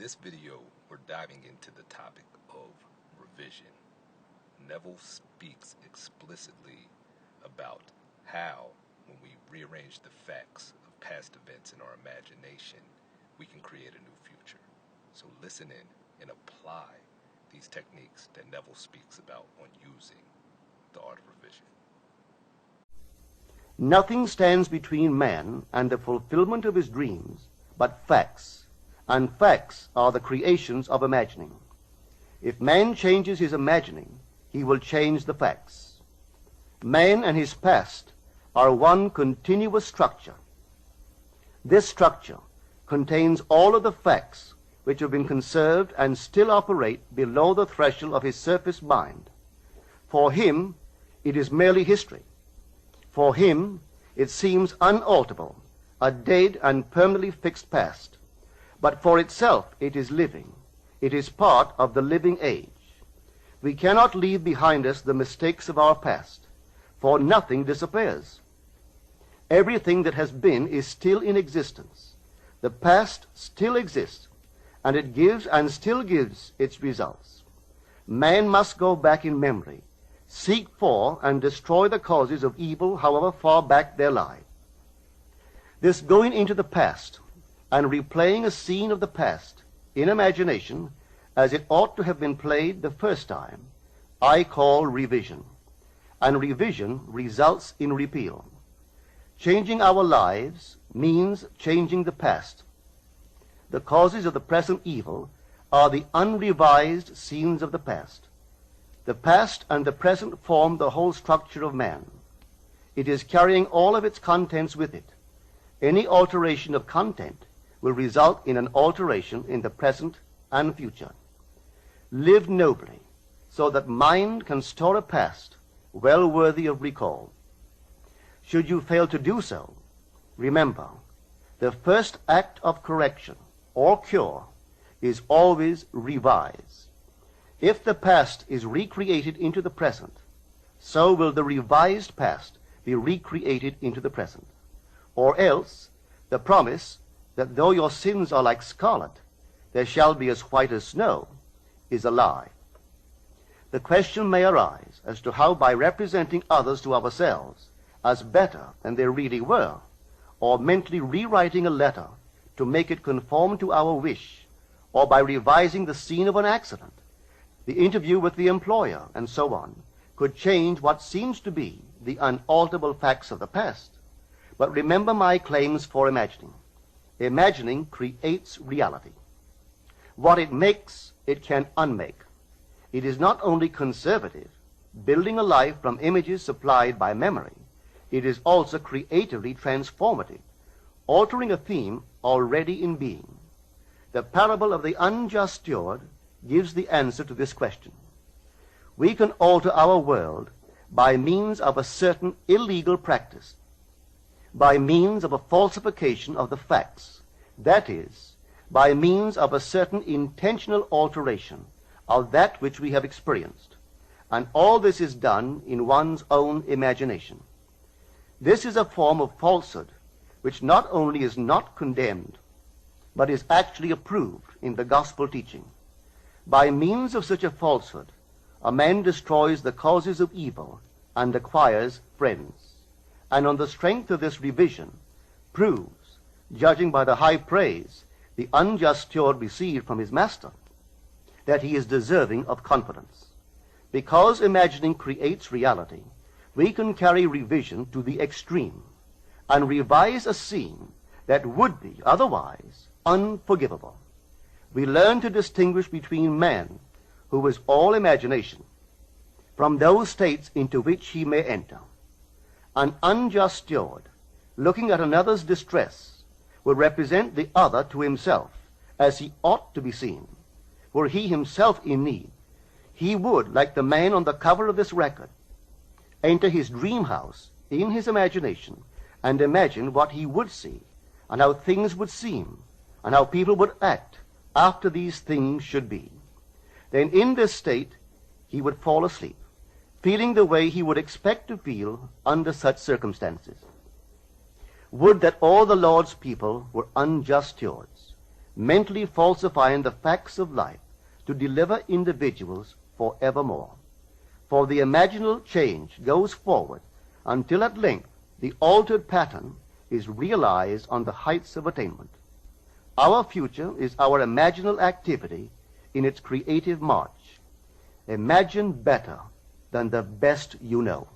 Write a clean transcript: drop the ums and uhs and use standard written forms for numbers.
this video, we're diving into the topic of revision. Neville speaks explicitly about how, when we rearrange the facts of past events in our imagination, we can create a new future. So listen in and apply these techniques that Neville speaks about on using the art of revision. Nothing stands between man and the fulfillment of his dreams but facts, and facts are the creations of imagining. If man changes his imagining, he will change the facts. Man and his past are one continuous structure. This structure contains all of the facts which have been conserved and still operate below the threshold of his surface mind. For him, it is merely history. For him, it seems unalterable, a dead and permanently fixed past. But for itself, it is living. It is part of the living age. We cannot leave behind us the mistakes of our past, for nothing disappears. Everything that has been is still in existence. The past still exists, and it gives and still gives its results. Man must go back in memory, seek for and destroy the causes of evil, however far back they lie. This going into the past and replaying a scene of the past in imagination as it ought to have been played the first time, I call revision. And revision results in repeal. Changing our lives means changing the past. The causes of the present evil are the unrevised scenes of the past. The past and the present form the whole structure of man. It is carrying all of its contents with it. Any alteration of content will result in an alteration in the present and future. Live nobly, so that mind can store a past well worthy of recall. Should you fail to do so, remember, the first act of correction or cure is always revise. If the past is recreated into the present, so will the revised past be recreated into the present. Or else, the promise that though your sins are like scarlet, they shall be as white as snow, is a lie. The question may arise as to how, by representing others to ourselves as better than they really were, or mentally rewriting a letter to make it conform to our wish, or by revising the scene of an accident, the interview with the employer, and so on, could change what seems to be the unalterable facts of the past. But remember my claims for imagining. Imagining creates reality. What it makes, it can unmake. It is not only conservative, building a life from images supplied by memory, it is also creatively transformative, altering a theme already in being. The parable of the unjust steward gives the answer to this question. We can alter our world by means of a certain illegal practice, by means of a falsification of the facts, that is, by means of a certain intentional alteration of that which we have experienced, and all this is done in one's own imagination. This is a form of falsehood which not only is not condemned, but is actually approved in the gospel teaching. By means of such a falsehood, a man destroys the causes of evil and acquires friends, and on the strength of this revision proves, judging by the high praise the unjust steward received from his master, that he is deserving of confidence. Because imagining creates reality, we can carry revision to the extreme and revise a scene that would be otherwise unforgivable. We learn to distinguish between man, who is all imagination, from those states into which he may enter. An unjust steward, looking at another's distress, will represent the other to himself as he ought to be seen. Were he himself in need, he would, like the man on the cover of this record, enter his dream house in his imagination and imagine what he would see, and how things would seem, and how people would act after these things should be. Then in this state he would fall asleep, feeling the way he would expect to feel under such circumstances. Would that all the Lord's people were unjust stewards. mentally falsifying the facts of life to deliver individuals forevermore. For the imaginal change goes forward until at length the altered pattern is realized on the heights of attainment. Our future is our imaginal activity in its creative march. Imagine better than the best you know.